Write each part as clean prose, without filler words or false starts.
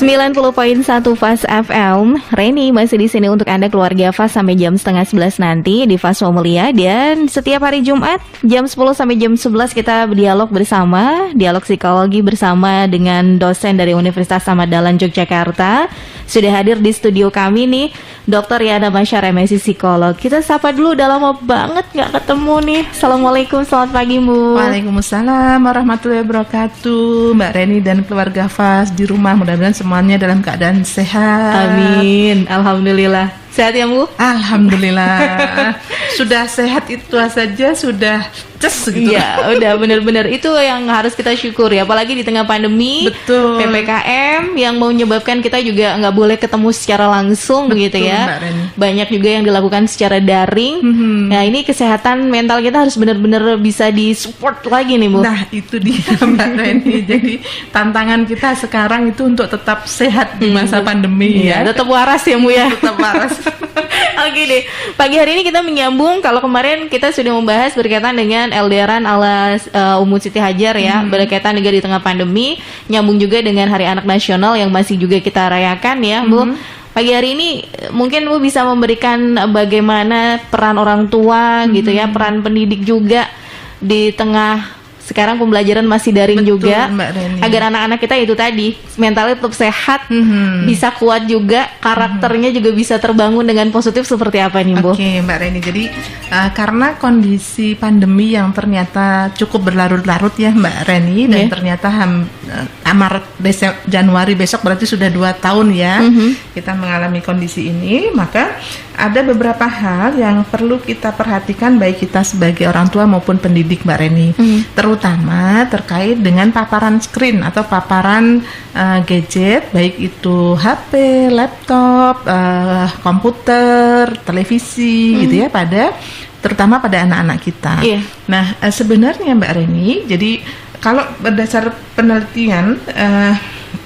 90.1 Fast FM. Reni masih di sini untuk Anda keluarga Fast sampai jam 10:30 nanti di Fast Mulia. Dan setiap hari Jumat jam 10 sampai jam 11 kita dialog bersama, dialog psikologi bersama dengan dosen dari Universitas Ahmad Dahlan Yogyakarta. Sudah hadir di studio kami nih Dr. Yana Masyar, MSc Psikolog. Kita sapa dulu, udah lama banget gak ketemu nih. Assalamualaikum, selamat pagi Bu. Waalaikumsalam warahmatullahi wabarakatuh, Mbak Reni dan keluarga Fast di rumah. Mudah-mudahan semuanya dalam keadaan sehat. Amin, alhamdulillah. Sehat ya Bu? Alhamdulillah. Sudah sehat itu saja sudah ces gitu. Ya, udah benar-benar itu yang harus kita syukuri. Apalagi di tengah pandemi, betul. PPKM yang menyebabkan kita juga nggak boleh ketemu secara langsung, begitu ya. Mbak Reni. Banyak juga yang dilakukan secara daring. Nah, ini kesehatan mental kita harus benar-benar bisa disupport lagi nih Bu. Nah, itu dia Mbak Reni. Jadi tantangan kita sekarang itu untuk tetap sehat di masa pandemi ya. Tetap waras ya Bu ya. Tetap waras. Oke deh, pagi hari ini kita menyambung. Kalau kemarin kita sudah membahas berkaitan dengan LDRan ala Umu Siti Hajar ya, berkaitan juga di tengah pandemi, nyambung juga dengan Hari Anak Nasional yang masih juga kita rayakan ya Bu. Pagi hari ini mungkin Bu bisa memberikan bagaimana peran orang tua gitu ya, peran pendidik juga di tengah sekarang pembelajaran masih daring. Betul, juga agar anak-anak kita itu tadi mentalnya tetap sehat, bisa kuat juga, karakternya juga bisa terbangun dengan positif. Seperti apa nih Bu? Oke Mbak Reni, jadi karena kondisi pandemi yang ternyata cukup berlarut-larut ya Mbak Reni, dan ternyata Maret, Januari besok berarti sudah 2 tahun ya kita mengalami kondisi ini, maka ada beberapa hal yang perlu kita perhatikan baik kita sebagai orang tua maupun pendidik Mbak Reni, terutama terkait dengan paparan screen atau paparan gadget, baik itu HP, laptop, komputer, televisi gitu ya, terutama pada anak-anak kita. Nah, sebenarnya Mbak Reni, jadi kalau berdasar penelitian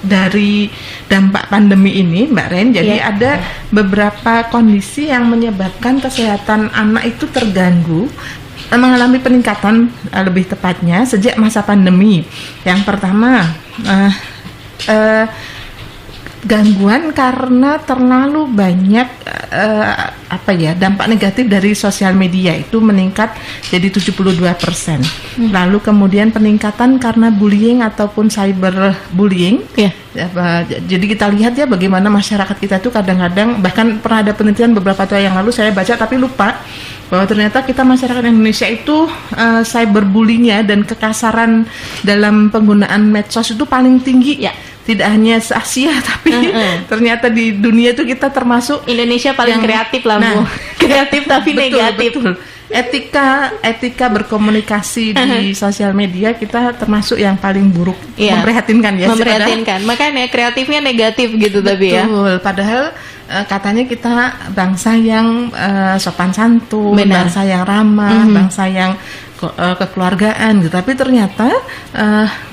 dari dampak pandemi ini Mbak Ren, jadi ada beberapa kondisi yang menyebabkan kesehatan anak itu terganggu, mengalami peningkatan lebih tepatnya sejak masa pandemi. Yang pertama, gangguan karena terlalu banyak dampak negatif dari sosial media itu meningkat jadi 72%. Lalu kemudian peningkatan karena bullying ataupun cyberbullying. Jadi kita lihat ya bagaimana masyarakat kita itu kadang-kadang, bahkan pernah ada penelitian beberapa tahun yang lalu saya baca tapi lupa, bahwa ternyata kita masyarakat Indonesia itu cyberbullying-nya dan kekasaran dalam penggunaan medsos itu paling tinggi. Tidak hanya se-Asia tapi ternyata di dunia itu kita termasuk Indonesia paling kreatif lah Bu. Kreatif tapi negatif. Betul. Etika berkomunikasi di sosial media kita termasuk yang paling buruk. Memprihatinkan ya. Memprihatinkan. Makanya kreatifnya negatif gitu. Tapi ya. Betul. Padahal katanya kita bangsa yang sopan santun, bangsa yang ramah, bangsa yang kekeluargaan gitu. Tapi ternyata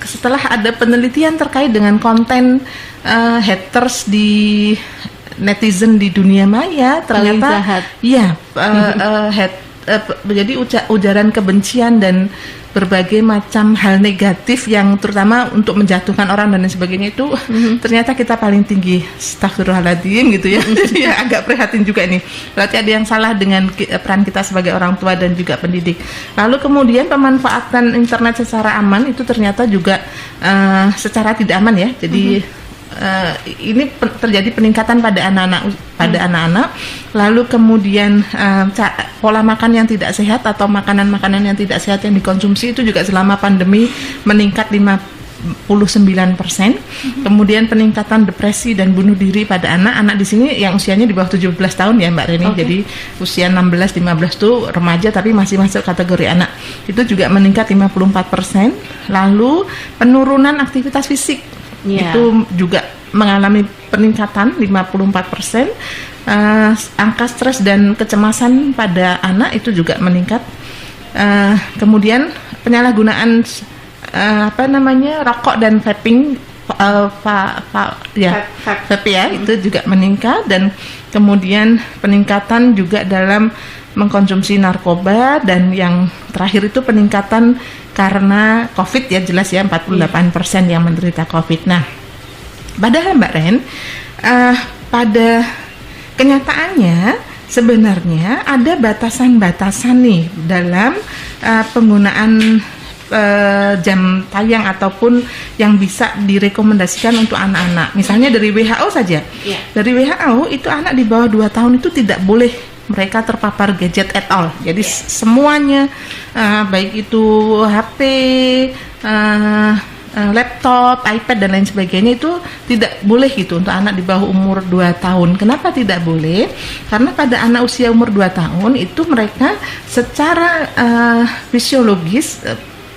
setelah ada penelitian terkait dengan konten haters di netizen di dunia maya, ternyata jadi ujaran kebencian dan berbagai macam hal negatif yang terutama untuk menjatuhkan orang dan lain sebagainya itu ternyata kita paling tinggi. Astagfirullahaladzim gitu ya. Jadi agak prihatin juga nih. Berarti ada yang salah dengan peran kita sebagai orang tua dan juga pendidik. Lalu kemudian pemanfaatan internet secara aman itu ternyata juga secara tidak aman ya. Jadi ini terjadi peningkatan pada anak-anak. Lalu kemudian pola makan yang tidak sehat atau makanan-makanan yang tidak sehat yang dikonsumsi itu juga selama pandemi meningkat 59%. Kemudian peningkatan depresi dan bunuh diri pada anak di sini yang usianya di bawah 17 tahun ya Mbak Reni. Jadi usia 16-15 itu remaja tapi masih masuk kategori anak. Itu juga meningkat 54%. Lalu penurunan aktivitas fisik itu juga mengalami peningkatan 54%. Angka stres dan kecemasan pada anak itu juga meningkat. Kemudian penyalahgunaan rokok dan vaping, vape ya, itu juga meningkat. Dan kemudian peningkatan juga dalam mengkonsumsi narkoba, dan yang terakhir itu peningkatan karena COVID ya, jelas ya 48% yang menderita COVID. Nah, Padahal Mbak Ren, pada kenyataannya sebenarnya ada batasan-batasan nih dalam penggunaan jam tayang ataupun yang bisa direkomendasikan untuk anak-anak. Misalnya dari WHO saja. Dari WHO itu anak di bawah 2 tahun itu tidak boleh mereka terpapar gadget at all. Jadi semuanya baik itu HP, laptop, iPad dan lain sebagainya itu tidak boleh gitu untuk anak di bawah umur 2 tahun. Kenapa tidak boleh? Karena pada anak usia umur 2 tahun itu mereka secara fisiologis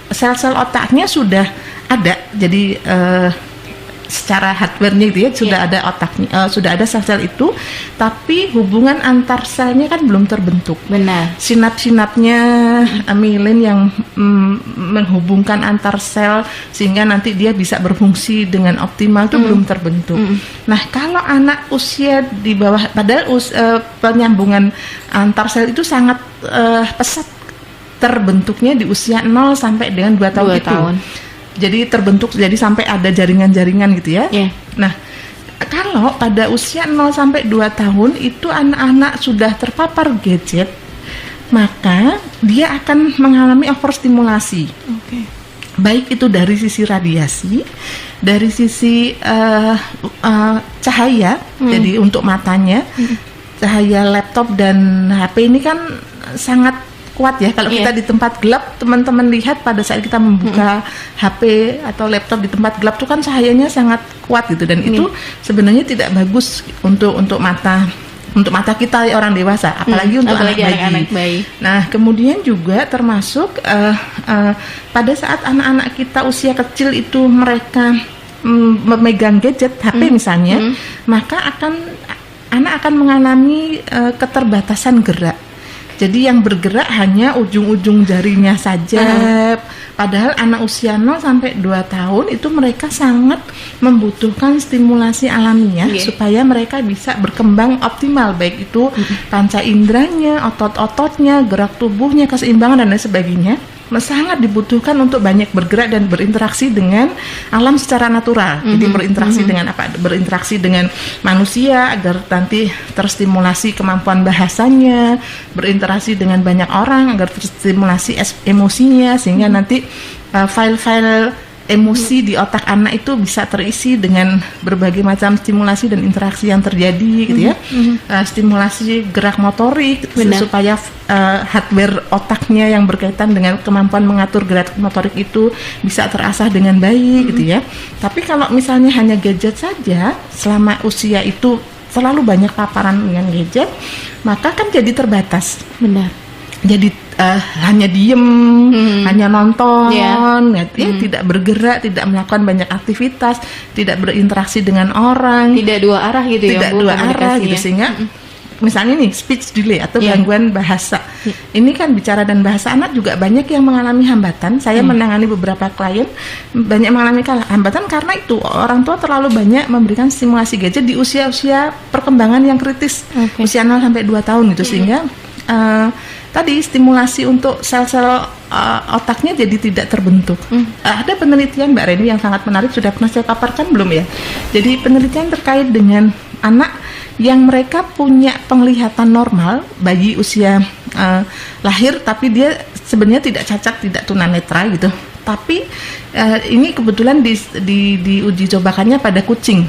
sel-sel otaknya sudah ada. Jadi secara hardware-nya gitu ya sudah ada otaknya, sudah ada sel-sel itu, tapi hubungan antar selnya kan belum terbentuk. Benar. Sinap-sinapnya amilin yang menghubungkan antar sel sehingga nanti dia bisa berfungsi dengan optimal itu belum terbentuk. Nah, kalau anak usia di bawah, padahal penyambungan antar sel itu sangat pesat terbentuknya di usia 0 sampai dengan 2 tahun itu. Jadi terbentuk, jadi sampai ada jaringan-jaringan gitu ya. Nah, kalau pada usia 0 sampai 2 tahun itu anak-anak sudah terpapar gadget, maka dia akan mengalami overstimulasi. Baik itu dari sisi radiasi, dari sisi cahaya, jadi untuk matanya, cahaya laptop dan HP ini kan sangat kuat ya. Kalau kita di tempat gelap, teman-teman lihat pada saat kita membuka HP atau laptop di tempat gelap itu kan cahayanya sangat kuat gitu, dan itu sebenarnya tidak bagus untuk mata kita orang dewasa, apalagi untuk anak bayi. Nah, kemudian juga termasuk pada saat anak-anak kita usia kecil itu mereka memegang gadget HP misalnya, maka anak akan mengalami keterbatasan gerak. Jadi yang bergerak hanya ujung-ujung jarinya saja. Padahal anak usia 0 sampai 2 tahun itu mereka sangat membutuhkan stimulasi alamiah supaya mereka bisa berkembang optimal, baik itu panca inderanya, otot-ototnya, gerak tubuhnya, keseimbangan dan lain sebagainya. Sangat dibutuhkan untuk banyak bergerak dan berinteraksi dengan alam secara natural. Jadi berinteraksi dengan manusia agar nanti terstimulasi kemampuan bahasanya, berinteraksi dengan banyak orang agar terstimulasi emosinya, sehingga nanti file-file emosi di otak anak itu bisa terisi dengan berbagai macam stimulasi dan interaksi yang terjadi gitu ya. Stimulasi gerak motorik supaya hardware otaknya yang berkaitan dengan kemampuan mengatur gerak motorik itu bisa terasah dengan baik gitu ya. Tapi kalau misalnya hanya gadget saja selama usia itu selalu banyak paparan dengan gadget, maka kan jadi terbatas. Jadi hanya diem, hanya nonton, tidak bergerak, tidak melakukan banyak aktivitas, tidak berinteraksi dengan orang, tidak dua arah gitu ya, tidak dua arah gitu, sehingga misalnya nih speech delay atau gangguan bahasa, ini kan bicara dan bahasa anak juga banyak yang mengalami hambatan. Saya menangani beberapa klien banyak mengalami hambatan karena itu orang tua terlalu banyak memberikan stimulasi gadget di usia-usia perkembangan yang kritis, usia 0 sampai 2 tahun gitu, sehingga tadi stimulasi untuk sel-sel otaknya jadi tidak terbentuk. Ada penelitian Mbak Reni yang sangat menarik, sudah pernah saya paparkan belum ya? Jadi penelitian terkait dengan anak yang mereka punya penglihatan normal, bayi usia lahir, tapi dia sebenarnya tidak cacat, tidak tunanetra gitu. Tapi ini kebetulan diuji cobakannya pada kucing.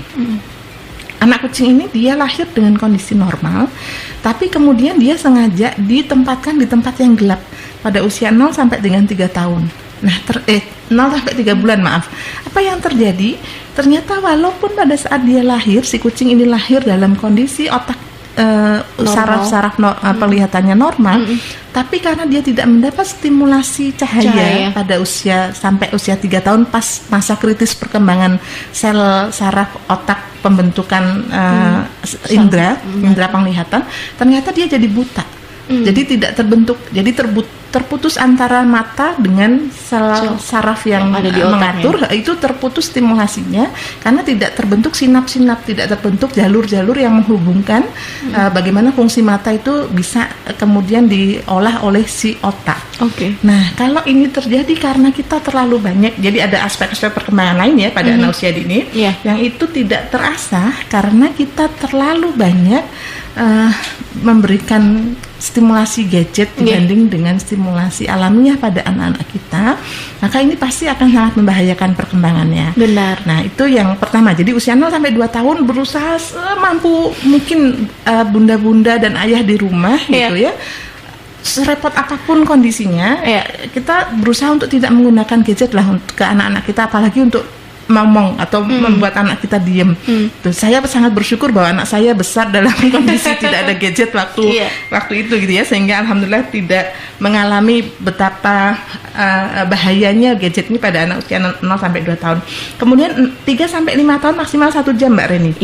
Anak kucing ini dia lahir dengan kondisi normal, tapi kemudian dia sengaja ditempatkan di tempat yang gelap pada usia 0 sampai dengan 3 tahun. Nah, 0 sampai 3 bulan, maaf. Apa yang terjadi? Ternyata walaupun pada saat dia lahir, si kucing ini lahir dalam kondisi otak saraf-saraf penglihatannya normal, tapi karena dia tidak mendapat stimulasi cahaya pada usia sampai usia 3 tahun, pas masa kritis perkembangan sel saraf otak pembentukan indera penglihatan, ternyata dia jadi buta. Jadi tidak terbentuk, jadi terputus antara mata dengan sel saraf yang ada di mengatur, itu terputus stimulasinya karena tidak terbentuk sinap-sinap, tidak terbentuk jalur-jalur yang menghubungkan bagaimana fungsi mata itu bisa kemudian diolah oleh si otak. Nah, kalau ini terjadi karena kita terlalu banyak, jadi ada aspek-aspek perkembangan lain ya pada anak usia dini yang itu tidak terasa karena kita terlalu banyak memberikan stimulasi gadget dibanding dengan stimulasi alamiah pada anak-anak kita, maka ini pasti akan sangat membahayakan perkembangannya. Benar. Nah, itu yang pertama. Jadi usia 0 sampai 2 tahun berusaha semampu mungkin bunda-bunda dan ayah di rumah gitu ya. Serepot apapun kondisinya, kita berusaha untuk tidak menggunakan gadget lah untuk ke anak-anak kita, apalagi untuk ngomong atau membuat anak kita diem. Tuh, saya sangat bersyukur bahwa anak saya besar dalam kondisi tidak ada gadget waktu itu gitu ya, sehingga alhamdulillah tidak mengalami betapa bahayanya gadget ini pada anak usia 0 sampai 2 tahun. Kemudian 3 sampai 5 tahun maksimal 1 jam Mbak Reni.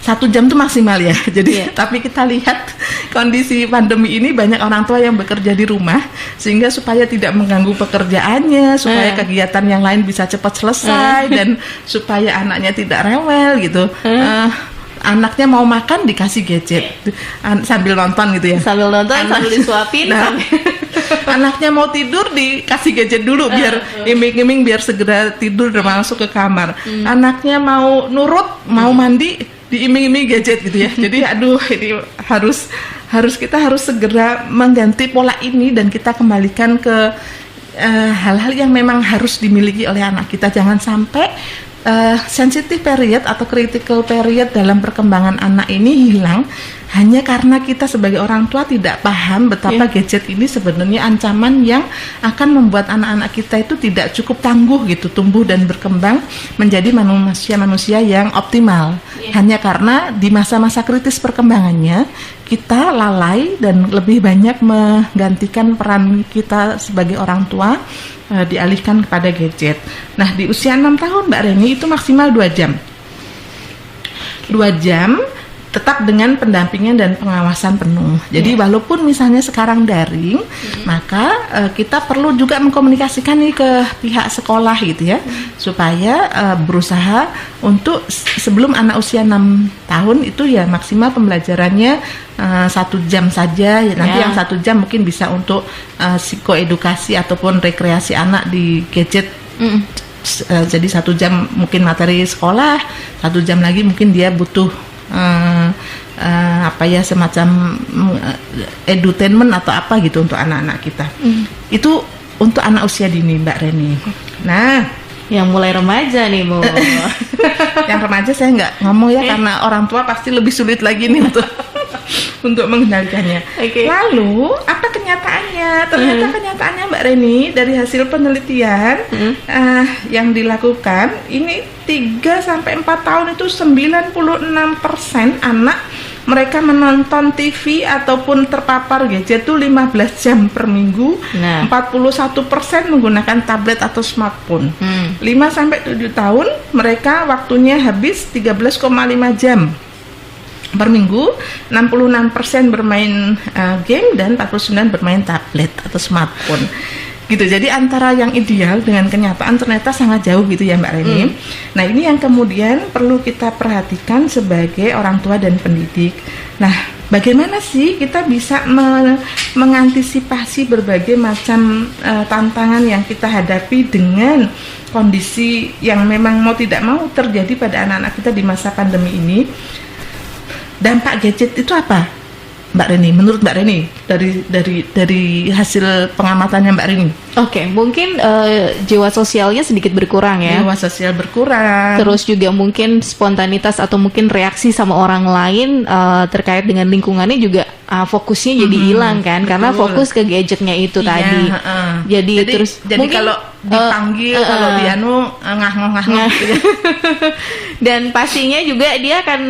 1 jam itu maksimal ya. Jadi tapi kita lihat kondisi pandemi ini banyak orang tua yang bekerja di rumah sehingga supaya tidak mengganggu pekerjaannya, supaya kegiatan yang lain bisa cepat selesai dan supaya anaknya tidak rewel gitu. Anaknya mau makan dikasih gadget sambil nonton gitu ya. Sambil nonton, sambil disuapin. Anaknya mau tidur dikasih gadget dulu biar iming-iming biar segera tidur dan masuk ke kamar. Anaknya mau nurut, mau mandi diiming-iming gadget gitu ya. Jadi aduh, ini kita harus segera mengganti pola ini dan kita kembalikan ke hal-hal yang memang harus dimiliki oleh anak kita. Jangan sampai sensitive period atau critical period dalam perkembangan anak ini hilang hanya karena kita sebagai orang tua tidak paham betapa gadget ini sebenarnya ancaman yang akan membuat anak-anak kita itu tidak cukup tangguh gitu tumbuh dan berkembang menjadi manusia-manusia yang optimal. Hanya karena di masa-masa kritis perkembangannya kita lalai dan lebih banyak menggantikan peran kita sebagai orang tua dialihkan kepada gadget. Nah, di usia 6 tahun Mbak Reni itu maksimal 2 jam. 2 jam tetap dengan pendampingan dan pengawasan penuh. Jadi walaupun misalnya sekarang daring, maka kita perlu juga mengkomunikasikan nih ke pihak sekolah gitu ya, supaya berusaha untuk sebelum anak usia 6 tahun itu ya maksimal pembelajarannya 1 jam saja. Nanti yang 1 jam mungkin bisa untuk psikoedukasi ataupun rekreasi anak di gadget. Jadi 1 jam mungkin materi sekolah, 1 jam lagi mungkin dia butuh semacam edutainment atau apa gitu untuk anak-anak kita. Itu untuk anak usia dini Mbak Reni. Nah, yang mulai remaja nih Bu. Yang remaja saya nggak ngomong ya karena orang tua pasti lebih sulit lagi nih untuk mengendalikannya. Lalu apa kenyataannya? Ternyata kenyataannya Mbak Reni dari hasil penelitian yang dilakukan ini 3-4 tahun itu 96% anak mereka menonton TV ataupun terpapar gadget itu 15 jam per minggu. 41% menggunakan tablet atau smartphone. 5-7 tahun mereka waktunya habis 13,5 jam per minggu. 66% bermain game dan 49% bermain tablet atau smartphone. Gitu. Jadi antara yang ideal dengan kenyataan ternyata sangat jauh gitu ya Mbak Reni. Nah, ini yang kemudian perlu kita perhatikan sebagai orang tua dan pendidik. Nah, bagaimana sih kita bisa mengantisipasi berbagai macam tantangan yang kita hadapi dengan kondisi yang memang mau tidak mau terjadi pada anak-anak kita di masa pandemi ini? Dampak gadget itu apa? Mbak Reni, menurut Mbak Reni dari hasil pengamatannya Mbak Reni. Mungkin jiwa sosialnya sedikit berkurang ya. Jiwa sosial berkurang. Terus juga mungkin spontanitas atau mungkin reaksi sama orang lain terkait dengan lingkungannya juga fokusnya jadi hilang kan. Betul. Karena fokus ke gadgetnya itu tadi. Jadi mungkin kalau dipanggil kalau dianu ngah-ngah gitu. Dan pastinya juga dia akan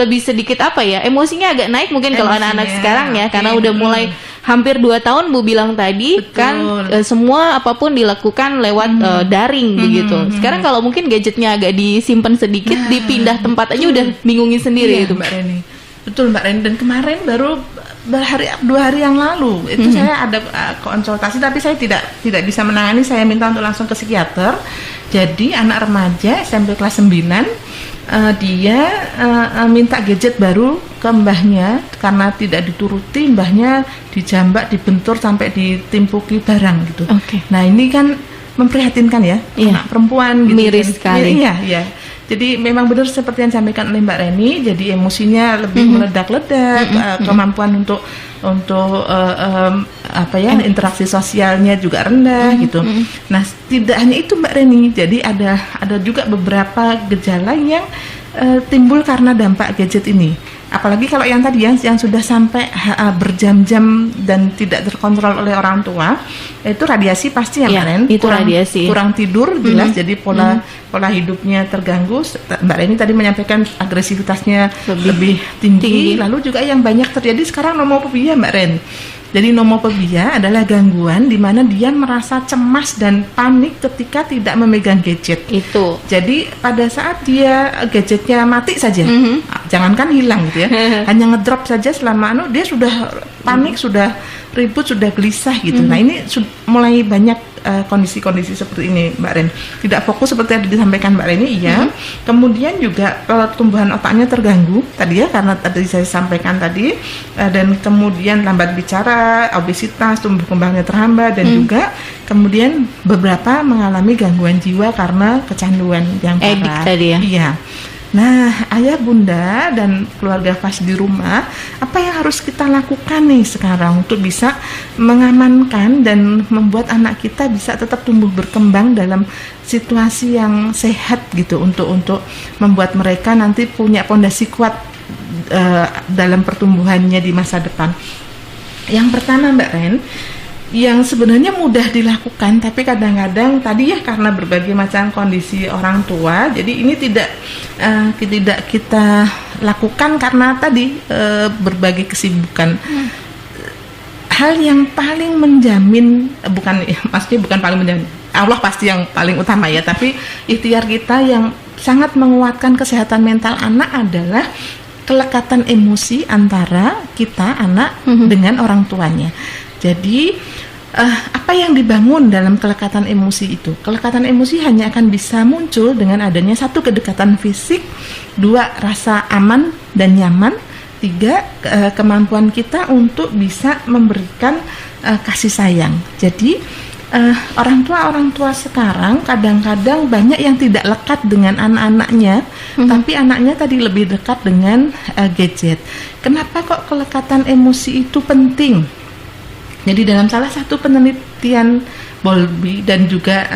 lebih sedikit emosinya agak naik mungkin kalau anak-anak sekarang ya, karena udah mulai hampir 2 tahun Bu bilang tadi. Betul. Kan semua apapun dilakukan lewat daring begitu. Sekarang kalau mungkin gadgetnya agak disimpan sedikit, dipindah tempat aja udah bingungin sendiri itu Mbak Reni. Betul Mbak Reni, dan kemarin baru dua hari yang lalu itu saya ada konsultasi, tapi saya tidak bisa menangani, saya minta untuk langsung ke psikiater. Jadi anak remaja SMP kelas 9, dia minta gadget baru ke mbahnya karena tidak dituruti, mbahnya dijambak, dibentur sampai ditimpuki barang gitu. Nah ini kan memprihatinkan ya, anak perempuan gitu. Miris sekali. Iya. Jadi memang benar seperti yang disampaikan oleh Mbak Reni, jadi emosinya lebih meledak-ledak, kemampuan untuk interaksi sosialnya juga rendah gitu. Nah, tidak hanya itu Mbak Reni, jadi ada juga beberapa gejala yang timbul karena dampak gadget ini. Apalagi kalau yang tadi yang sudah sampai berjam-jam dan tidak terkontrol oleh orang tua, itu radiasi pasti ya Mbak Ren. Itu radiasi. Kurang tidur jelas, jadi pola hidupnya terganggu. Mbak Reni tadi menyampaikan agresivitasnya lebih tinggi. Lalu juga yang banyak terjadi sekarang nomofobia Mbak Ren. Jadi nomofobia adalah gangguan di mana dia merasa cemas dan panik ketika tidak memegang gadget. Itu. Jadi pada saat dia gadgetnya mati saja, jangankan hilang gitu ya, hanya ngedrop saja selama dia sudah panik, sudah ribut, sudah gelisah gitu. Nah ini mulai banyak kondisi-kondisi seperti ini Mbak Ren. Tidak fokus seperti yang disampaikan Mbak Reni, iya. Kemudian juga pertumbuhan otaknya terganggu tadi ya, karena tadi saya sampaikan tadi, dan kemudian lambat bicara, obesitas, tumbuh kembangnya terhambat, dan juga kemudian beberapa mengalami gangguan jiwa karena kecanduan yang parah. Edik tadi ya. Iya. Nah, ayah bunda dan keluarga Fas di rumah, apa yang harus kita lakukan nih sekarang untuk bisa mengamankan dan membuat anak kita bisa tetap tumbuh berkembang dalam situasi yang sehat gitu, untuk membuat mereka nanti punya pondasi kuat dalam pertumbuhannya di masa depan. Yang pertama Mbak Ren, yang sebenarnya mudah dilakukan, tapi kadang-kadang tadi ya karena berbagai macam kondisi orang tua, jadi ini tidak kita lakukan karena tadi berbagai kesibukan. Hal yang paling menjamin, maksudnya bukan paling menjamin, Allah pasti yang paling utama ya, tapi ikhtiar kita yang sangat menguatkan kesehatan mental anak adalah kelekatan emosi antara kita anak dengan orang tuanya. Jadi apa yang dibangun dalam kelekatan emosi itu? Kelekatan emosi hanya akan bisa muncul dengan adanya satu, kedekatan fisik, dua, rasa aman dan nyaman, tiga, kemampuan kita untuk bisa memberikan kasih sayang. Jadi orang tua sekarang kadang-kadang banyak yang tidak lekat dengan anak-anaknya, tapi anaknya tadi lebih dekat dengan gadget. Kenapa kok kelekatan emosi itu penting? Jadi dalam salah satu penelitian Bowlby dan juga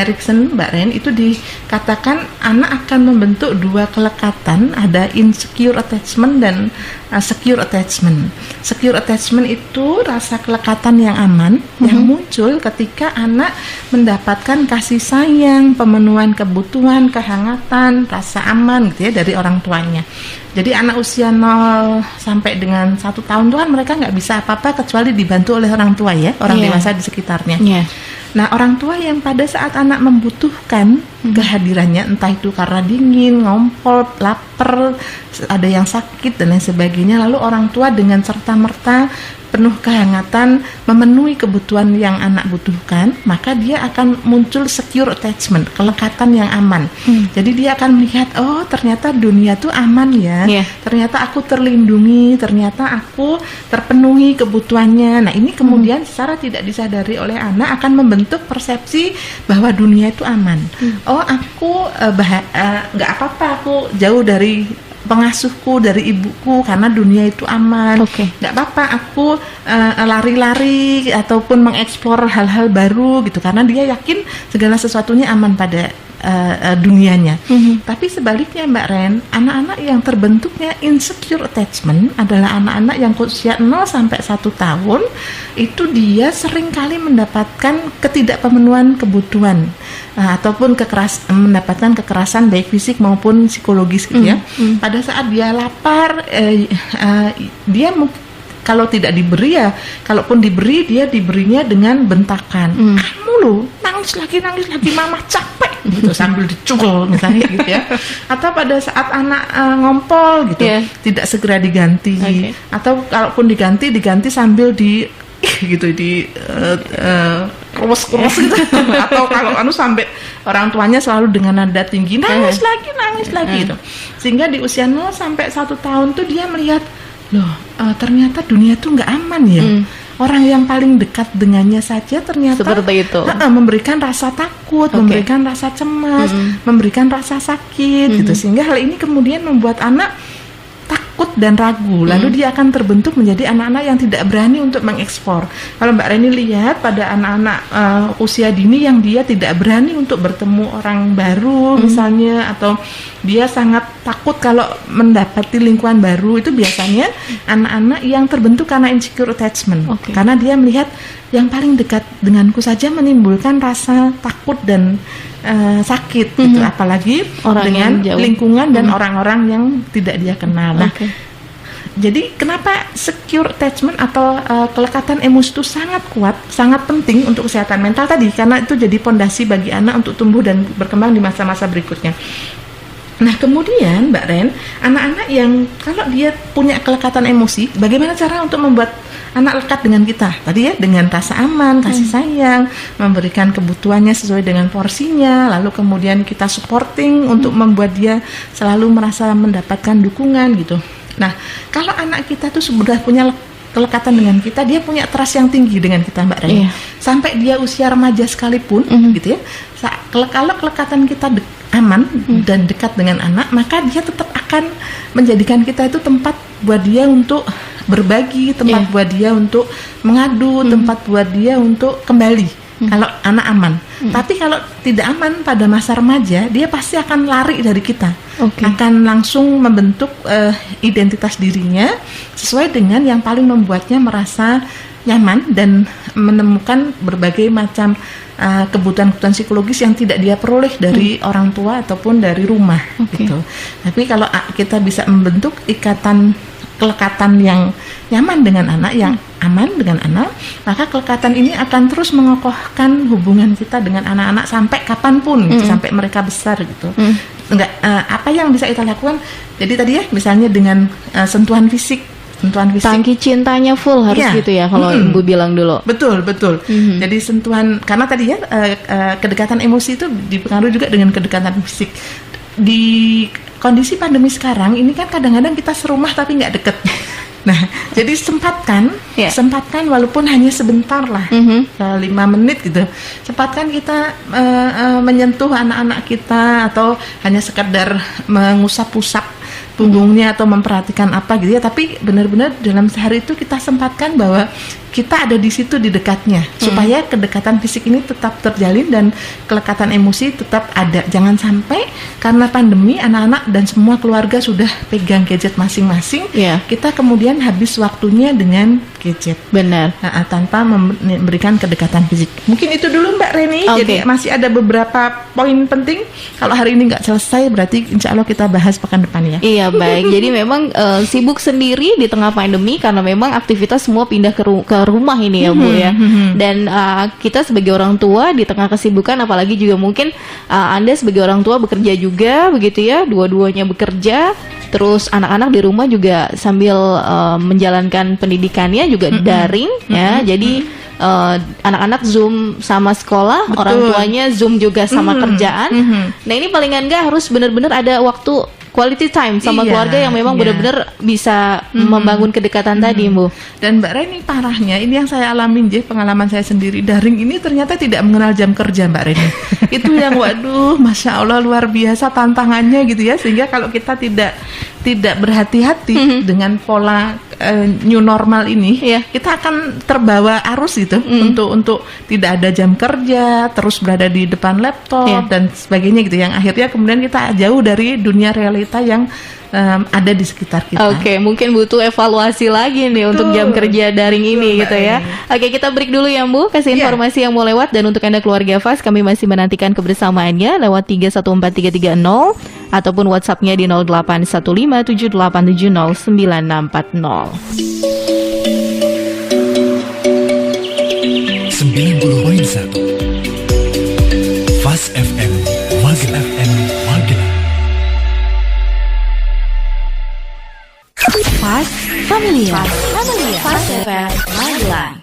Erikson, Mbak Ren, itu dikatakan anak akan membentuk dua kelekatan, ada insecure attachment dan secure attachment. Secure attachment itu rasa kelekatan yang aman yang muncul ketika anak mendapatkan kasih sayang, pemenuhan kebutuhan, kehangatan, rasa aman gitu ya dari orang tuanya. Jadi anak usia 0 sampai dengan 1 tahun itu kan mereka nggak bisa apa-apa kecuali dibantu oleh orang tua ya, orang dewasa di sekitarnya. Nah, orang tua yang pada saat anak membutuhkan kehadirannya, entah itu karena dingin, ngompol, lapar, ada yang sakit dan lain sebagainya, lalu orang tua dengan serta-merta penuh kehangatan memenuhi kebutuhan yang anak butuhkan, maka dia akan muncul secure attachment, kelekatan yang aman. Jadi dia akan melihat, oh ternyata dunia tuh aman ya, ternyata aku terlindungi, ternyata aku terpenuhi kebutuhannya. Nah ini kemudian secara tidak disadari oleh anak akan membentuk persepsi bahwa dunia itu aman. Oh aku nggak apa-apa, aku jauh dari pengasuhku, dari ibuku, karena dunia itu aman. Nggak apa-apa aku lari-lari ataupun mengeksplor hal-hal baru gitu, karena dia yakin segala sesuatunya aman pada dunianya. Tapi sebaliknya Mbak Ren, anak-anak yang terbentuknya insecure attachment adalah anak-anak yang usia 0 sampai 1 tahun, itu dia seringkali mendapatkan ketidakpemenuhan kebutuhan, ataupun mendapatkan kekerasan baik fisik maupun psikologis gitu ya. Pada saat dia lapar, dia kalau tidak diberi ya, kalaupun diberi dia diberinya dengan bentakan. Kamu loh nangis lagi mama capek gitu sambil dicukul misalnya gitu ya. Atau pada saat anak ngompol gitu tidak segera diganti. Atau kalaupun diganti sambil di gitu di kurus gitu. Atau kalau sampai orang tuanya selalu dengan nada tinggi nangis lagi gitu. Sehingga di usia 0 sampai 1 tahun tuh dia melihat loh ternyata dunia tuh nggak aman ya. Orang yang paling dekat dengannya saja ternyata seperti itu. Memberikan rasa takut, memberikan rasa cemas, memberikan rasa sakit gitu. Sehingga hal ini kemudian membuat anak takut dan ragu, lalu dia akan terbentuk menjadi anak-anak yang tidak berani untuk mengekspor. Kalau Mbak Reni lihat pada anak-anak usia dini yang dia tidak berani untuk bertemu orang baru misalnya, atau dia sangat takut kalau mendapati lingkungan baru, itu biasanya anak-anak yang terbentuk karena insecure attachment. Karena dia melihat yang paling dekat denganku saja menimbulkan rasa takut dan sakit gitu, apalagi orang dengan lingkungan dan orang-orang yang tidak dia kenal. Nah, jadi kenapa secure attachment atau kelekatan emosi itu sangat kuat, sangat penting untuk kesehatan mental tadi, karena itu jadi pondasi bagi anak untuk tumbuh dan berkembang di masa-masa berikutnya. Nah kemudian Mbak Ren, anak-anak yang kalau dia punya kelekatan emosi, bagaimana cara untuk membuat anak lekat dengan kita? Tadi ya, dengan rasa aman, kasih sayang, memberikan kebutuhannya sesuai dengan porsinya, lalu kemudian kita supporting untuk membuat dia selalu merasa mendapatkan dukungan gitu. Nah, kalau anak kita tuh sudah punya kelekatan dengan kita, dia punya trust yang tinggi dengan kita Mbak Ren. Sampai dia usia remaja sekalipun gitu ya. Kalau kelekatan kita aman dan dekat dengan anak, maka dia tetap akan menjadikan kita itu tempat buat dia untuk berbagi, tempat buat dia untuk mengadu, tempat buat dia untuk kembali. Kalau anak aman. Tapi kalau tidak aman pada masa remaja, dia pasti akan lari dari kita. Akan langsung membentuk identitas dirinya sesuai dengan yang paling membuatnya merasa nyaman dan menemukan berbagai macam kebutuhan-kebutuhan psikologis yang tidak dia peroleh dari orang tua ataupun dari rumah gitu. Tapi kalau kita bisa membentuk ikatan kelekatan yang nyaman dengan anak, yang aman dengan anak, maka kelekatan ini akan terus mengokohkan hubungan kita dengan anak-anak sampai kapanpun, gitu, sampai mereka besar gitu. Apa yang bisa kita lakukan? Jadi tadi ya, misalnya dengan sentuhan fisik. Tangki cintanya full harus gitu ya, kalau Ibu bilang dulu. Betul. Jadi sentuhan, karena tadi ya kedekatan emosi itu dipengaruhi juga dengan kedekatan fisik. Di kondisi pandemi sekarang ini kan kadang-kadang kita serumah tapi nggak deket. Nah, jadi sempatkan walaupun hanya sebentar lah, 5 menit gitu. Sempatkan kita menyentuh anak-anak kita, atau hanya sekedar mengusap-usap punggungnya atau memperhatikan apa gitu ya. Tapi benar-benar dalam sehari itu kita sempatkan bahwa kita ada di situ, di dekatnya, supaya kedekatan fisik ini tetap terjalin dan kelekatan emosi tetap ada. Jangan sampai karena pandemi anak-anak dan semua keluarga sudah pegang gadget masing-masing, kita kemudian habis waktunya dengan gadget. Benar. Tanpa memberikan kedekatan fisik. Mungkin itu dulu Mbak Reni. Jadi masih ada beberapa poin penting. Kalau hari ini nggak selesai, berarti insya Allah kita bahas pekan depan ya. Iya baik. Jadi memang sibuk sendiri di tengah pandemi karena memang aktivitas semua pindah ke rumah ini ya Bu ya. Dan kita sebagai orang tua di tengah kesibukan, apalagi juga mungkin Anda sebagai orang tua bekerja juga begitu ya, dua-duanya bekerja, terus anak-anak di rumah juga sambil menjalankan pendidikannya juga daring ya. Jadi anak-anak Zoom sama sekolah, orang tuanya Zoom juga sama kerjaan. Nah ini palingan nggak harus benar-benar ada waktu quality time sama keluarga yang memang benar-benar bisa membangun kedekatan tadi, Bu. Dan Mbak Reni, parahnya ini yang saya alamin, pengalaman saya sendiri, daring ini ternyata tidak mengenal jam kerja Mbak Reni. Itu yang waduh, Masya Allah luar biasa tantangannya gitu ya. Sehingga kalau kita tidak berhati-hati dengan pola new normal ini, kita akan terbawa arus gitu untuk tidak ada jam kerja, terus berada di depan laptop dan sebagainya gitu, yang akhirnya kemudian kita jauh dari dunia realita yang ada di sekitar kita. Mungkin butuh evaluasi lagi nih untuk jam kerja daring ini gitu ya. Kita break dulu ya Bu, kasih informasi yang mau lewat, dan untuk Anda keluarga Fas, kami masih menantikan kebersamaannya lewat 314330 ataupun WhatsApp-nya di 081578709640. 90.1 Fast FM Magelang. Fast Familiar. Fast FM Magelang.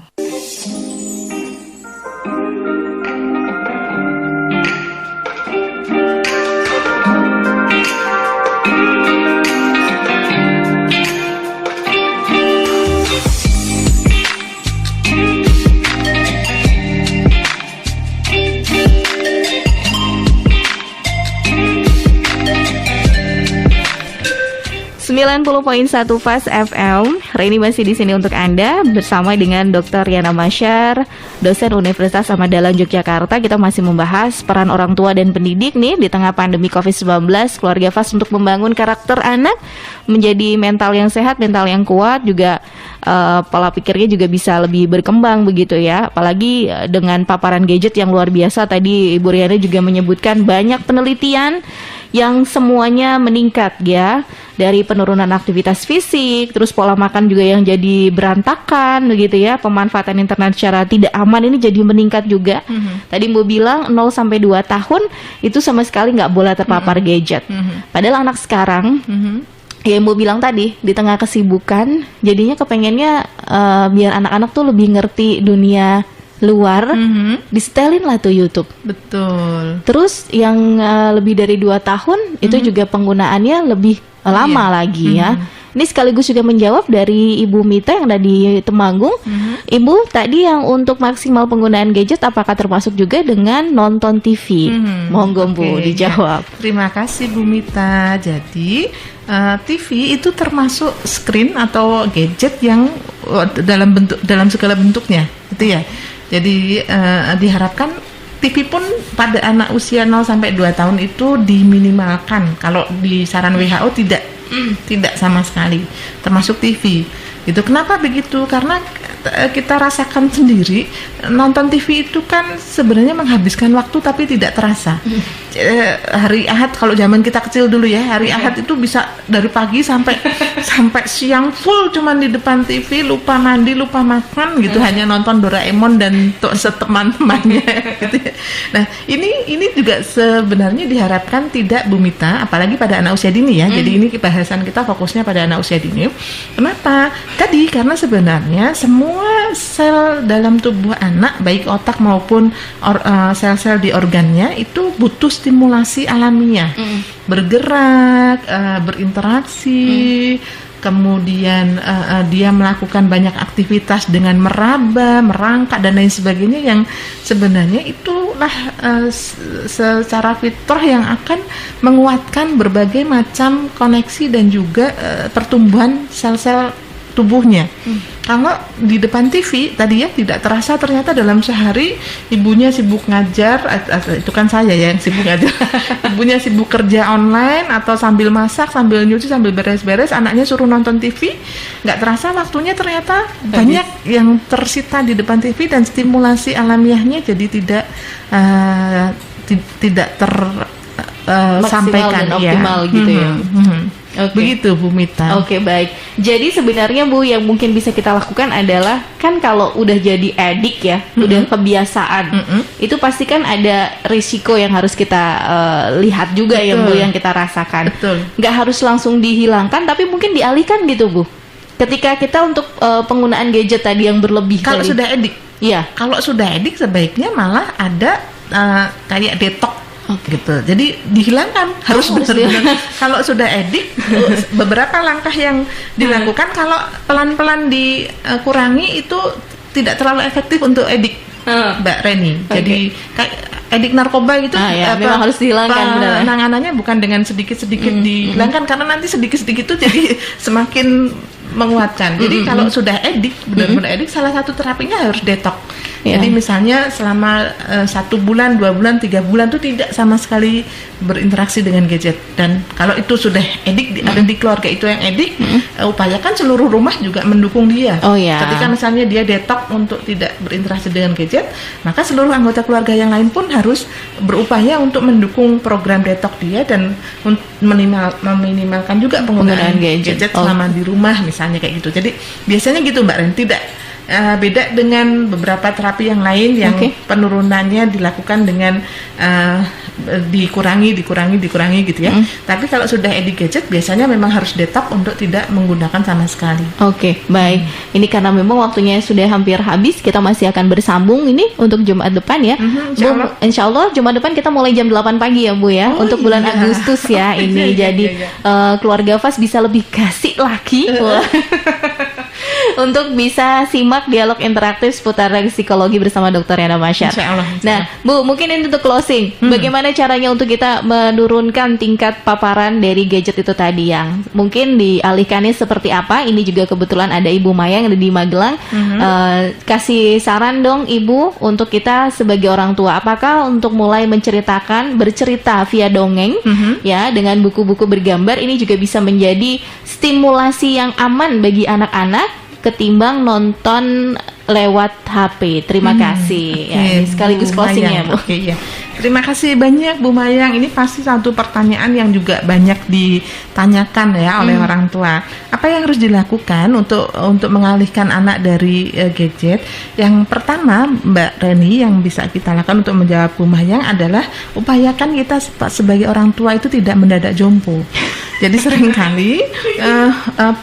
.1 Fast FM. Reni masih di sini untuk Anda bersama dengan Dr. Yana Masyar, dosen Universitas Ahmad Dahlan Yogyakarta. Kita masih membahas peran orang tua dan pendidik nih di tengah pandemi COVID-19, keluarga Fast untuk membangun karakter anak menjadi mental yang sehat, mental yang kuat, juga pola pikirnya juga bisa lebih berkembang begitu ya. Apalagi dengan paparan gadget yang luar biasa. Tadi Ibu Riana juga menyebutkan banyak penelitian yang semuanya meningkat ya, dari penurunan aktivitas fisik, terus pola makan juga yang jadi berantakan begitu ya, pemanfaatan internet secara tidak aman ini jadi meningkat juga. Tadi Mbak bilang 0 sampai 2 tahun itu sama sekali nggak boleh terpapar gadget. Padahal anak sekarang ya Mbak bilang tadi, di tengah kesibukan jadinya kepengennya biar anak-anak tuh lebih ngerti dunia luar, disetelin lah tuh YouTube. Betul. Terus yang lebih dari 2 tahun itu juga penggunaannya lebih lama lagi ya. Ini sekaligus juga menjawab dari Ibu Mita yang ada di Temanggung. Ibu, tadi yang untuk maksimal penggunaan gadget apakah termasuk juga dengan nonton TV? Monggo Bu dijawab. Ya. Terima kasih Bu Mita. Jadi TV itu termasuk screen atau gadget yang dalam segala bentuknya, gitu ya. Jadi diharapkan TV pun pada anak usia 0 sampai 2 tahun itu diminimalkan. Kalau di saran WHO tidak sama sekali, termasuk TV. Itu kenapa begitu? Karena kita rasakan sendiri, nonton TV itu kan sebenarnya menghabiskan waktu tapi tidak terasa. Hari Ahad kalau zaman kita kecil dulu ya, hari Ahad itu bisa dari pagi sampai siang full cuman di depan TV, lupa mandi, lupa makan gitu, hanya nonton Doraemon dan teman-temannya gitu ya. Nah, ini juga sebenarnya diharapkan tidak, Bu Mita, apalagi pada anak usia dini ya. Jadi ini bahasan kita fokusnya pada anak usia dini. Kenapa? Tadi karena sebenarnya semua sel dalam tubuh anak, baik otak maupun sel-sel di organnya itu butuh stimulasi alamiah, bergerak, berinteraksi, kemudian dia melakukan banyak aktivitas dengan meraba, merangkak dan lain sebagainya, yang sebenarnya itulah secara fitrah yang akan menguatkan berbagai macam koneksi dan juga pertumbuhan sel-sel tubuhnya. Kalau di depan TV tadi ya tidak terasa, ternyata dalam sehari ibunya sibuk ngajar, itu kan saya ya yang sibuk ngajar. Ibunya sibuk kerja online atau sambil masak, sambil nyuci, sambil beres-beres, anaknya suruh nonton TV, nggak terasa waktunya ternyata banyak yang tersita di depan TV dan stimulasi alamiahnya jadi tidak tersampaikan dan optimal ya. Gitu ya. Okay. Begitu Bu Mita. Oke, baik. Jadi sebenarnya Bu, yang mungkin bisa kita lakukan adalah, kan kalau udah jadi edik ya, udah kebiasaan, itu pasti kan ada risiko yang harus kita lihat juga. Betul. Ya Bu, yang kita rasakan. Betul. Nggak harus langsung dihilangkan, tapi mungkin dialihkan gitu Bu. Ketika kita untuk penggunaan gadget tadi yang berlebih. Kalau sudah edik, iya. Kalau sudah edik sebaiknya malah ada kayak detox. Gitu. Jadi dihilangkan, harus benar-benar. Kalau sudah edik, beberapa langkah yang dilakukan kalau pelan-pelan dikurangi itu tidak terlalu efektif untuk edik, Mbak Reni. Jadi kayak edik narkoba gitu, memang harus dihilangkan. Penanganannya bukan dengan sedikit-sedikit dihilangkan, karena nanti sedikit-sedikit itu jadi semakin menguatkan. Jadi kalau sudah edik, benar-benar edik, salah satu terapinya harus detox. Jadi misalnya selama 1 bulan, 2 bulan, 3 bulan itu tidak sama sekali berinteraksi dengan gadget. Dan kalau itu sudah edik, ada di keluarga itu yang edik, upayakan seluruh rumah juga mendukung dia. Ketika misalnya dia detox untuk tidak berinteraksi dengan gadget, maka seluruh anggota keluarga yang lain pun harus berupaya untuk mendukung program detox dia dan meminimalkan juga penggunaan gadget selama di rumah misalnya kayak gitu. Jadi biasanya gitu Mbak Ren, tidak beda dengan beberapa terapi yang lain yang Oke. penurunannya dilakukan dengan dikurangi gitu ya. Tapi kalau sudah edit gadget biasanya memang harus detop untuk tidak menggunakan sama sekali. Oke, baik. Ini karena memang waktunya sudah hampir habis, kita masih akan bersambung ini untuk Jumat depan ya. insya Bu, Allah. insya Allah Jumat depan kita mulai jam 8 pagi ya Bu ya, Oh, untuk bulan iya. Agustus ya ini. Iya, Jadi iya. keluarga Fas bisa lebih kasih lagi. Wah. Untuk bisa simak dialog interaktif seputar psikologi bersama Dr. Yana Masyar. Insya Allah. Nah, Bu, mungkin ini untuk closing. Bagaimana caranya untuk kita menurunkan tingkat paparan dari gadget itu tadi yang mungkin dialihkannya seperti apa? Ini juga kebetulan ada Ibu Maya yang ada di Magelang. Kasih saran dong Ibu untuk kita sebagai orang tua. Apakah untuk mulai bercerita via dongeng ya dengan buku-buku bergambar ini juga bisa menjadi stimulasi yang aman bagi anak-anak ketimbang nonton lewat HP. Terima kasih. Ya, ini sekaligus Bu closing ya, Mayang. Bu. Oke, ya. Terima kasih banyak Bu Mayang. Ini pasti satu pertanyaan yang juga banyak ditanyakan ya oleh orang tua. Apa yang harus dilakukan untuk mengalihkan anak dari gadget? Yang pertama, Mbak Reni, yang bisa kita lakukan untuk menjawab Bu Mayang adalah upayakan kita sebagai orang tua itu tidak mendadak jompo. Jadi seringkali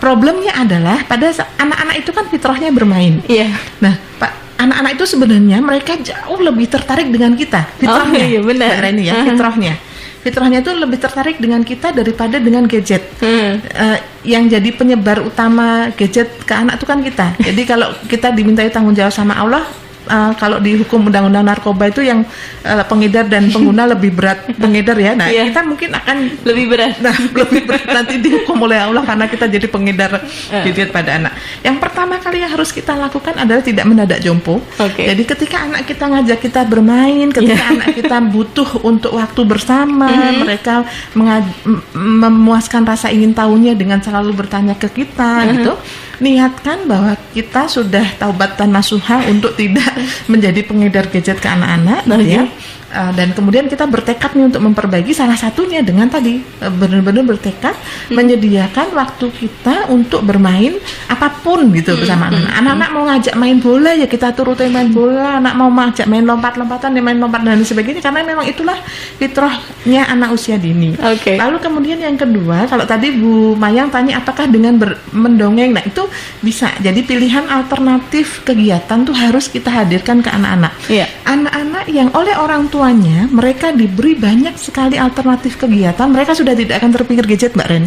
problemnya adalah pada anak-anak itu kan fitrahnya bermain. Iya. Nah, Pak, anak-anak itu sebenarnya mereka jauh lebih tertarik dengan kita. Fitrahnya, iya, benar. Mbak Reni ya, fitrahnya itu lebih tertarik dengan kita daripada dengan gadget. Yang jadi penyebar utama gadget ke anak itu kan kita. Jadi kalau kita dimintai tanggung jawab sama Allah, kalau di hukum undang-undang narkoba itu yang pengedar dan pengguna lebih berat pengedar ya. Nah, Iya. kita mungkin akan Lebih berat. Nah, lebih berat nanti dihukum oleh Allah karena kita jadi pengedar gadget pada anak. Yang pertama kali yang harus kita lakukan adalah tidak mendadak jompo. Oke. Jadi ketika anak kita ngajak kita bermain, ketika anak kita butuh untuk waktu bersama, mereka memuaskan rasa ingin tahunya dengan selalu bertanya ke kita gitu. Niatkan bahwa kita sudah taubatan nasuha untuk tidak menjadi pengedar gadget ke anak-anak gitu ya. Dan kemudian kita bertekad nih untuk memperbaiki, salah satunya dengan tadi benar-benar bertekad menyediakan waktu kita untuk bermain apapun gitu bersama anak-anak. Anak-anak mau ngajak main bola ya kita turutin main bola, anak mau ngajak main lompat-lompatan ya main lompat dan sebagainya, karena memang itulah fitrahnya anak usia dini. Oke. Lalu kemudian yang kedua, kalau tadi Bu Mayang tanya apakah dengan mendongeng, nah itu bisa jadi pilihan alternatif kegiatan tuh harus kita hadirkan ke anak-anak. Iya. Anak-anak yang oleh orang tuanya mereka diberi banyak sekali alternatif kegiatan, mereka sudah tidak akan terpikir gadget, Mbak Ren.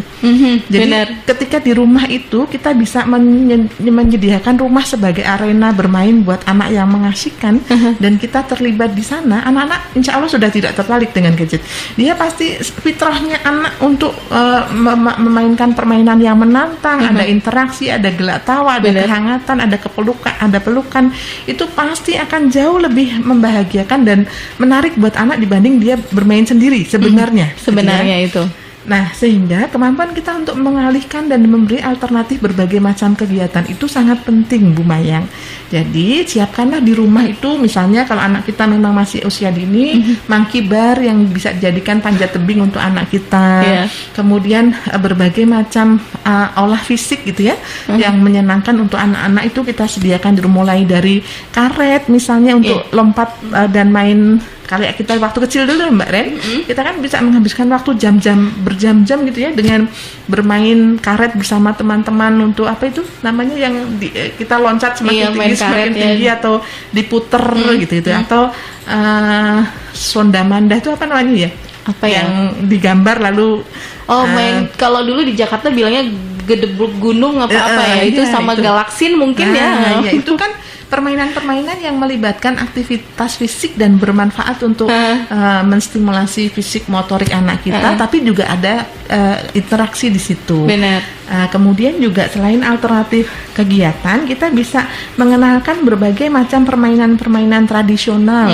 Jadi Benar. ketika di rumah itu kita bisa menyediakan rumah sebagai arena bermain buat anak yang mengasihkan dan kita terlibat di sana, anak-anak insya Allah sudah tidak tertarik dengan gadget. Dia pasti fitrahnya anak untuk memainkan permainan yang menantang, ada interaksi, ada gelak tawa, ada Benar. kehangatan, ada pelukan, itu pasti akan jauh lebih membahagiakan dan menarik buat anak dibanding dia bermain sendiri sebenarnya. gitu ya. Sebenarnya itu. Nah, sehingga kemampuan kita untuk mengalihkan dan memberi alternatif berbagai macam kegiatan itu sangat penting, Bu Mayang. Jadi, siapkanlah di rumah itu, misalnya kalau anak kita memang masih usia dini, monkey bar yang bisa dijadikan panjat tebing untuk anak kita. Iya. Kemudian berbagai macam olah fisik gitu ya, yang menyenangkan untuk anak-anak itu kita sediakan mulai dari karet misalnya untuk lompat dan main. Kalau kita waktu kecil dulu Mbak Ren, kita kan bisa menghabiskan waktu berjam-jam gitu ya dengan bermain karet bersama teman-teman untuk apa itu namanya yang kita loncat semakin main tinggi semakin karet, ya. tinggi atau diputer gitu atau sondamanda itu apa namanya ya? Apa ya? Yang digambar lalu main kalau dulu di Jakarta bilangnya gedebuk gunung apa-apa ya, itu iya, sama itu. galaksin mungkin ya. Ya itu kan permainan-permainan yang melibatkan aktivitas fisik dan bermanfaat untuk menstimulasi fisik motorik anak kita, tapi juga ada interaksi di situ. Benar. Kemudian juga selain alternatif kegiatan, kita bisa mengenalkan berbagai macam permainan-permainan tradisional.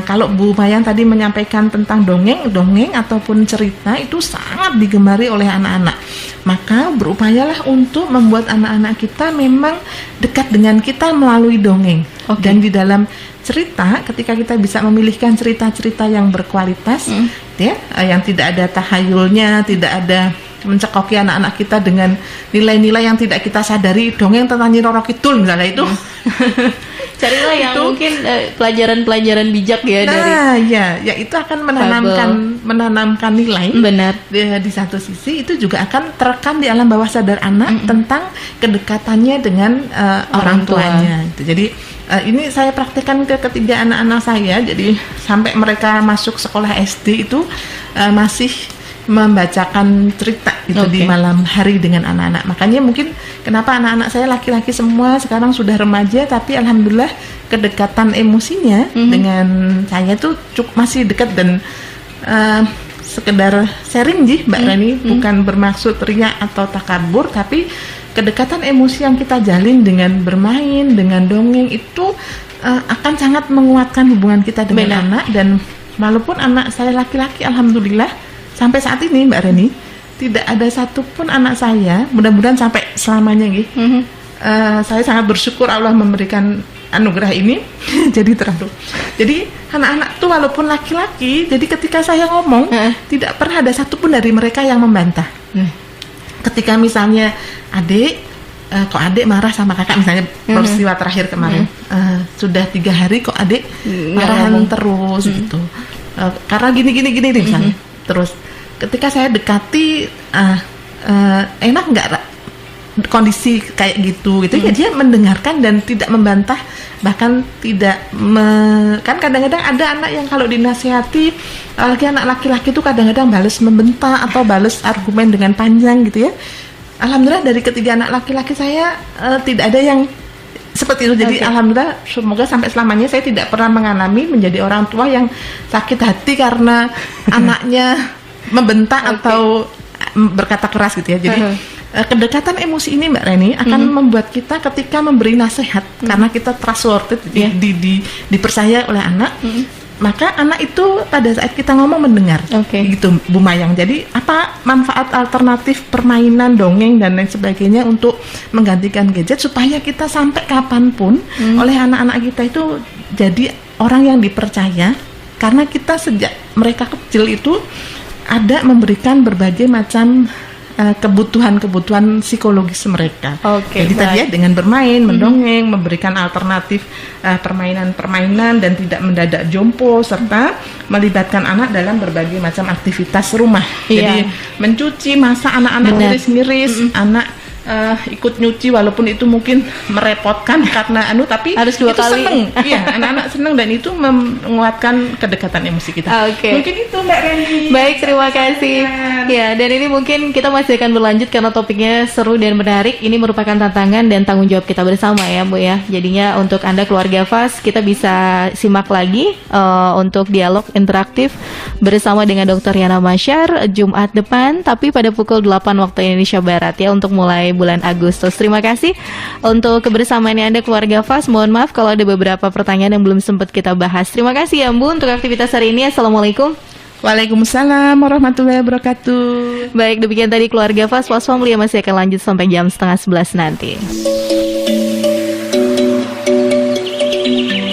Kalau Bu Mayang tadi menyampaikan tentang dongeng ataupun cerita itu sangat digemari oleh anak-anak. Maka berupayalah untuk membuat anak-anak kita memang dekat dengan kita melalui dongeng. Oke. Dan di dalam cerita, ketika kita bisa memilihkan cerita-cerita yang berkualitas, ya, yang tidak ada tahayulnya, tidak ada mencekoki anak-anak kita dengan nilai-nilai yang tidak kita sadari, dongeng tentang Nyi Roro Kidul misalnya itu. Carilah yang Itu. mungkin pelajaran-pelajaran bijak ya dari. Nah, ya itu akan menanamkan nilai. Benar. Di satu sisi itu juga akan terekam di alam bawah sadar anak tentang kedekatannya dengan orang tuanya. Gitu. Jadi ini saya praktekkan ke ketiga anak-anak saya. Jadi sampai mereka masuk sekolah SD itu masih membacakan cerita itu di malam hari dengan anak-anak. Makanya mungkin kenapa anak-anak saya laki-laki semua sekarang sudah remaja, tapi alhamdulillah kedekatan emosinya dengan saya tuh masih dekat dan sekedar sharing sih Mbak Rani, bukan bermaksud riak atau takabur, tapi kedekatan emosi yang kita jalin dengan bermain, dengan dongeng itu akan sangat menguatkan hubungan kita dengan anak. Dan walaupun anak saya laki-laki, alhamdulillah sampai saat ini Mbak Reni tidak ada satupun anak saya, mudah-mudahan sampai selamanya gitu. Saya sangat bersyukur Allah memberikan anugerah ini. Jadi anak-anak tuh walaupun laki-laki, jadi ketika saya ngomong tidak pernah ada satupun dari mereka yang membantah. Ketika misalnya kok adik marah sama kakak, misalnya peristiwa terakhir kemarin, sudah 3 hari kok adik marahan terus gitu, karena gini misalnya. Terus ketika saya dekati, enak nggak kondisi kayak gitu ya dia mendengarkan dan tidak membantah, bahkan tidak kan kadang-kadang ada anak yang kalau dinasihati, lagi anak laki-laki itu kadang-kadang balas membentak atau balas argumen dengan panjang gitu ya. Alhamdulillah dari ketiga anak laki-laki saya tidak ada yang seperti itu. Jadi alhamdulillah, semoga sampai selamanya saya tidak pernah mengalami menjadi orang tua yang sakit hati karena anaknya membentak atau berkata keras gitu ya. Jadi kedekatan emosi ini Mbak Reni akan membuat kita ketika memberi nasihat, karena kita trustworthy, dipercaya oleh anak, maka anak itu pada saat kita ngomong mendengar. Gitu Bu Mayang. Jadi apa manfaat alternatif permainan, dongeng dan lain sebagainya untuk menggantikan gadget, supaya kita sampai kapanpun oleh anak-anak kita itu jadi orang yang dipercaya, karena kita sejak mereka kecil itu ada memberikan berbagai macam kebutuhan psikologis mereka. Jadi tadi ya, dengan bermain, mendongeng, memberikan alternatif permainan-permainan dan tidak mendadak jompo, serta melibatkan anak dalam berbagai macam aktivitas rumah. Jadi mencuci, masak, anak-anak ngiris-ngiris, anak ikut nyuci walaupun itu mungkin merepotkan karena tapi harus 2 itu kali. seneng. Iya, anak-anak seneng dan itu menguatkan kedekatan emosi kita. Mungkin itu Mbak Reni. Baik, terima kasih. Ya, dan ini mungkin kita masih akan berlanjut karena topiknya seru dan menarik. Ini merupakan tantangan dan tanggung jawab kita bersama ya Bu ya. Jadinya untuk Anda keluarga FAS, kita bisa simak lagi untuk dialog interaktif bersama dengan Dr. Yana Masyar Jumat depan, tapi pada pukul 8 waktu Indonesia Barat ya, untuk mulai bulan Agustus. Terima kasih untuk kebersamaannya Anda keluarga FAS. Mohon maaf kalau ada beberapa pertanyaan yang belum sempat kita bahas. Terima kasih ya Bu untuk aktivitas hari ini. Assalamualaikum. Waalaikumsalam warahmatullahi wabarakatuh. Baik, demikian tadi keluarga FAS Family yang masih akan lanjut sampai jam 10:30 nanti.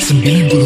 92,2